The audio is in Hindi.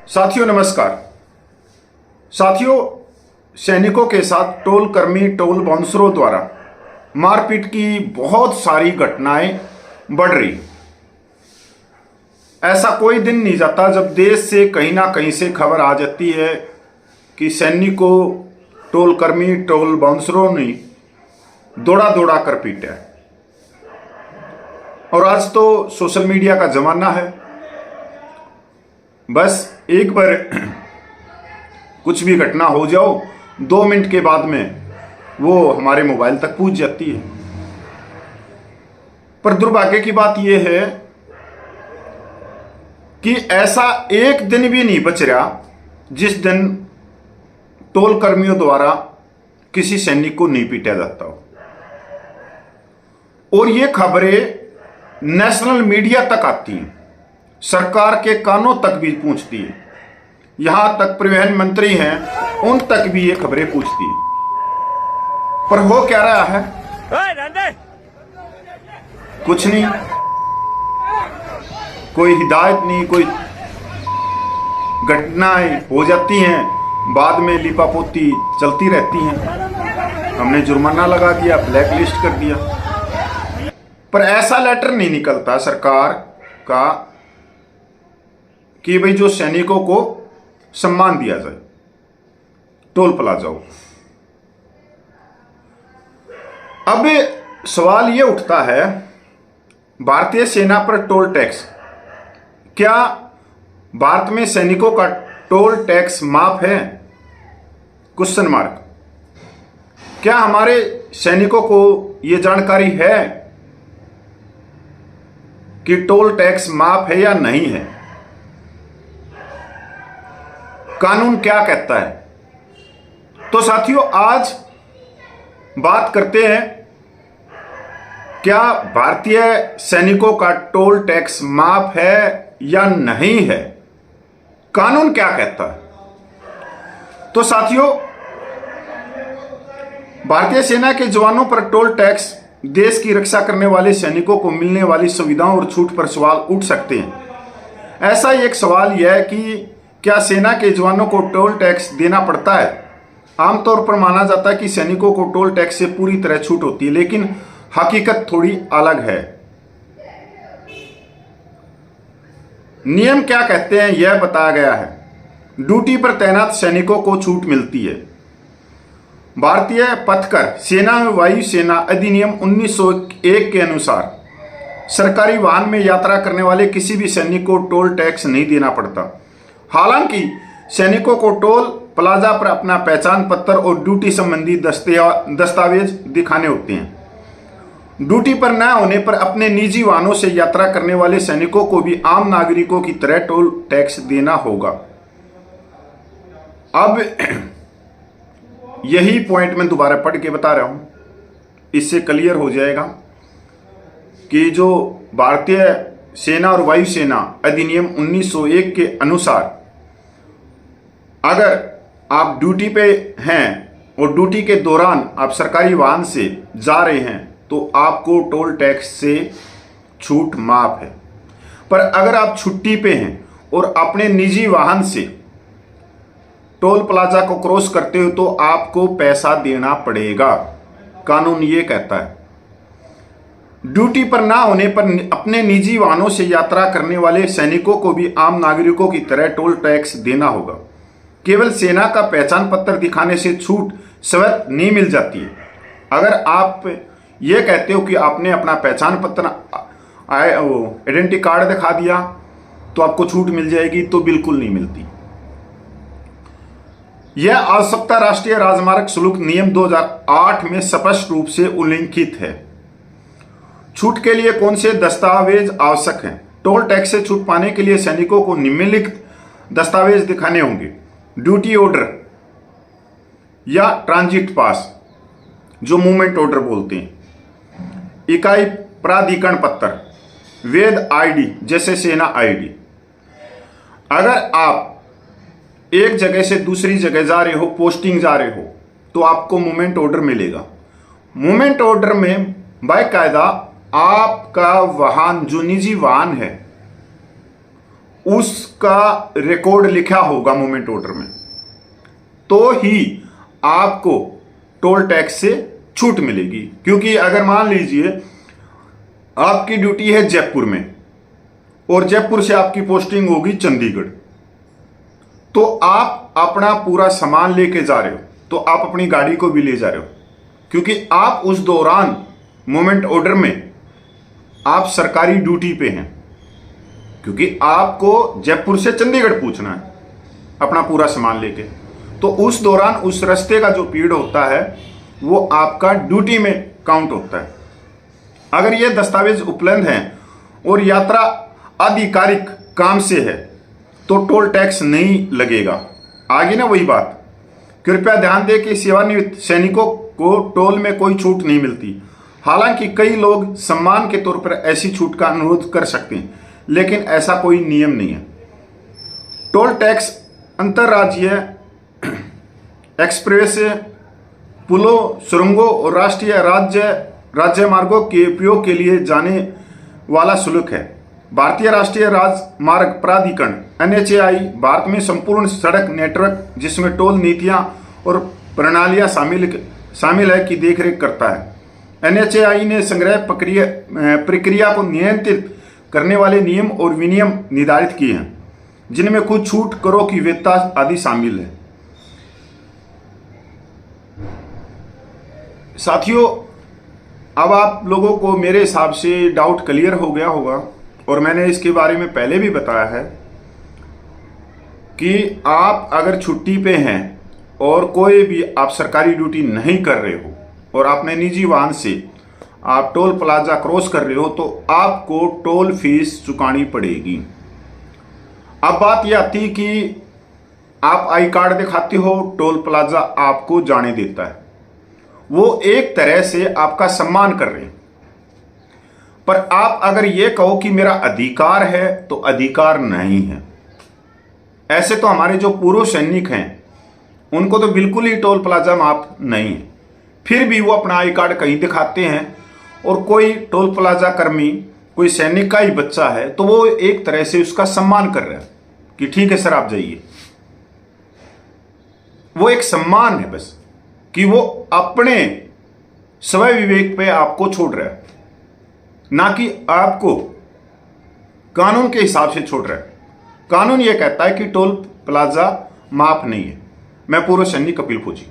साथियों नमस्कार। साथियों, सैनिकों के साथ टोल कर्मी टोल बाउंसरों द्वारा मारपीट की बहुत सारी घटनाएं बढ़ रही। ऐसा कोई दिन नहीं जाता जब देश से कहीं ना कहीं से खबर आ जाती है कि सैनिकों टोल कर्मी टोल बाउंसरों ने दौड़ा दौड़ा कर पीटा है। और आज तो सोशल मीडिया का जमाना है, बस एक बार कुछ भी घटना हो जाओ 2 मिनट के बाद में वो हमारे मोबाइल तक पहुंच जाती है। पर दुर्भाग्य की बात यह है कि ऐसा एक दिन भी नहीं बच रहा जिस दिन टोल कर्मियों द्वारा किसी सैनिक को नहीं पीटा जाता हो। और ये खबरें नेशनल मीडिया तक आती हैं, सरकार के कानों तक भी पहुंचती है। यहां तक परिवहन मंत्री हैं, उन तक भी ये खबरें पहुंचती हैं। पर हो क्या रहा है? कुछ नहीं, कोई हिदायत नहीं, कोई घटनाएं हो जाती हैं, बाद में लिपापोती चलती रहती हैं। हमने जुर्माना लगा दिया, ब्लैक लिस्ट कर दिया, पर ऐसा लेटर नहीं निकलता सरकार का कि भाई जो सैनिकों को सम्मान दिया जाए टोल प्लाजा। अब सवाल यह उठता है, भारतीय सेना पर टोल टैक्स, क्या भारत में सैनिकों का टोल टैक्स माफ है? Question mark. क्या हमारे सैनिकों को यह जानकारी है कि टोल टैक्स माफ है या नहीं है? कानून क्या कहता है? तो साथियों, आज बात करते हैं, क्या भारतीय सैनिकों का टोल टैक्स माफ है या नहीं है? कानून क्या कहता है? तो साथियों, भारतीय सेना के जवानों पर टोल टैक्स देश की रक्षा करने वाले सैनिकों को मिलने वाली सुविधाओं और छूट पर सवाल उठ सकते हैं। ऐसा ही एक सवाल यह है कि क्या सेना के जवानों को टोल टैक्स देना पड़ता है? आमतौर पर माना जाता है कि सैनिकों को टोल टैक्स से पूरी तरह छूट होती है, लेकिन हकीकत थोड़ी अलग है। नियम क्या कहते हैं यह बताया गया है। ड्यूटी पर तैनात सैनिकों को छूट मिलती है। भारतीय पथकर सेना एवं वायुसेना अधिनियम 1901 के अनुसार सरकारी वाहन में यात्रा करने वाले किसी भी सैनिक को टोल टैक्स नहीं देना पड़ता। हालांकि सैनिकों को टोल प्लाजा पर अपना पहचान पत्र और ड्यूटी संबंधी दस्तावेज दिखाने होते हैं। ड्यूटी पर न होने पर अपने निजी वाहनों से यात्रा करने वाले सैनिकों को भी आम नागरिकों की तरह टोल टैक्स देना होगा। अब यही पॉइंट मैं दोबारा पढ़ के बता रहा हूं, इससे क्लियर हो जाएगा कि जो भारतीय सेना और वायुसेना अधिनियम 1901 के अनुसार अगर आप ड्यूटी पे हैं और ड्यूटी के दौरान आप सरकारी वाहन से जा रहे हैं तो आपको टोल टैक्स से छूट माफ है। पर अगर आप छुट्टी पे हैं और अपने निजी वाहन से टोल प्लाजा को क्रॉस करते हो तो आपको पैसा देना पड़ेगा। कानून ये कहता है। ड्यूटी पर ना होने पर अपने निजी वाहनों से यात्रा करने वाले सैनिकों को भी आम नागरिकों की तरह टोल टैक्स देना होगा। केवल सेना का पहचान पत्र दिखाने से छूट स्वतः नहीं मिल जाती है। अगर आप ये कहते हो कि आपने अपना पहचान पत्र आइडेंटिटी कार्ड दिखा दिया तो आपको छूट मिल जाएगी, तो बिल्कुल नहीं मिलती। यह आवश्यकता राष्ट्रीय राजमार्ग शुल्क नियम 2008 में स्पष्ट रूप से उल्लिखित है। छूट के लिए कौन से दस्तावेज आवश्यक हैं? टोल टैक्स से छूट पाने के लिए सैनिकों को निम्नलिखित दस्तावेज दिखाने होंगे। ड्यूटी ऑर्डर या ट्रांजिट पास, जो मूवमेंट ऑर्डर बोलते हैं, इकाई प्राधिकरण पत्र, वैध आईडी जैसे सेना आईडी। अगर आप एक जगह से दूसरी जगह जा रहे हो, पोस्टिंग जा रहे हो, तो आपको मूवमेंट ऑर्डर मिलेगा। मूवमेंट ऑर्डर में बाकायदा आपका वाहन, जो निजी वाहन है, उसका रिकॉर्ड लिखा होगा मूवमेंट ऑर्डर में, तो ही आपको टोल टैक्स से छूट मिलेगी। क्योंकि अगर मान लीजिए आपकी ड्यूटी है जयपुर में और जयपुर से आपकी पोस्टिंग होगी चंडीगढ़, तो आप अपना पूरा सामान लेके जा रहे हो, तो आप अपनी गाड़ी को भी ले जा रहे हो, क्योंकि आप उस दौरान मूवमेंट ऑर्डर में आप सरकारी ड्यूटी पे हैं, क्योंकि आपको जयपुर से चंडीगढ़ पहुंचना है अपना पूरा सामान लेके। तो उस दौरान उस रास्ते का जो पीरियड होता है वो आपका ड्यूटी में काउंट होता है। अगर ये दस्तावेज उपलब्ध हैं और यात्रा आधिकारिक काम से है तो टोल टैक्स नहीं लगेगा। आगे ना वही बात, कृपया ध्यान दें कि सेवानिवृत्त सैनिकों को टोल में कोई छूट नहीं मिलती। हालांकि कई लोग सम्मान के तौर पर ऐसी छूट का अनुरोध कर सकते हैं, लेकिन ऐसा कोई नियम नहीं है। टोल टैक्स अंतर्राज्यीय एक्सप्रेस, पुलों, सुरंगों और राष्ट्रीय राज्य मार्गों के उपयोग के लिए जाने वाला शुल्क है। भारतीय राष्ट्रीय राजमार्ग प्राधिकरण NHAI भारत में संपूर्ण सड़क नेटवर्क जिसमें टोल नीतियां और प्रणालियां शामिल है की देखरेख करता है। NHAI ने संग्रह प्रक्रिया को नियंत्रित करने वाले नियम और विनियम निर्धारित किए हैं, जिनमें कुछ छूट, करों की वैधता आदि शामिल है। साथियों, अब आप लोगों को मेरे हिसाब से डाउट क्लियर हो गया होगा, और मैंने इसके बारे में पहले भी बताया है कि आप अगर छुट्टी पे हैं और कोई भी आप सरकारी ड्यूटी नहीं कर रहे हो और आपने निजी वाहन से आप टोल प्लाजा क्रॉस कर रहे हो, तो आपको टोल फीस चुकानी पड़ेगी। अब बात यह आती कि आप आई कार्ड दिखाते हो, टोल प्लाजा आपको जाने देता है, वो एक तरह से आपका सम्मान कर रहे हैं। पर आप अगर ये कहो कि मेरा अधिकार है, तो अधिकार नहीं है। ऐसे तो हमारे जो पूर्व सैनिक हैं उनको तो बिल्कुल ही टोल प्लाजा माफ नहीं है, फिर भी वो अपना आई कार्ड कहीं दिखाते हैं, और कोई टोल प्लाजा कर्मी कोई सैनिक का ही बच्चा है तो वो एक तरह से उसका सम्मान कर रहा है कि ठीक है सर आप जाइए। वो एक सम्मान है बस, कि वो अपने स्वय विवेक पे आपको छोड़ रहा है, ना कि आपको कानून के हिसाब से छोड़ रहा है। कानून यह कहता है कि टोल प्लाजा माफ नहीं है। मैं पूर्व सैनिक कपिल फौजी।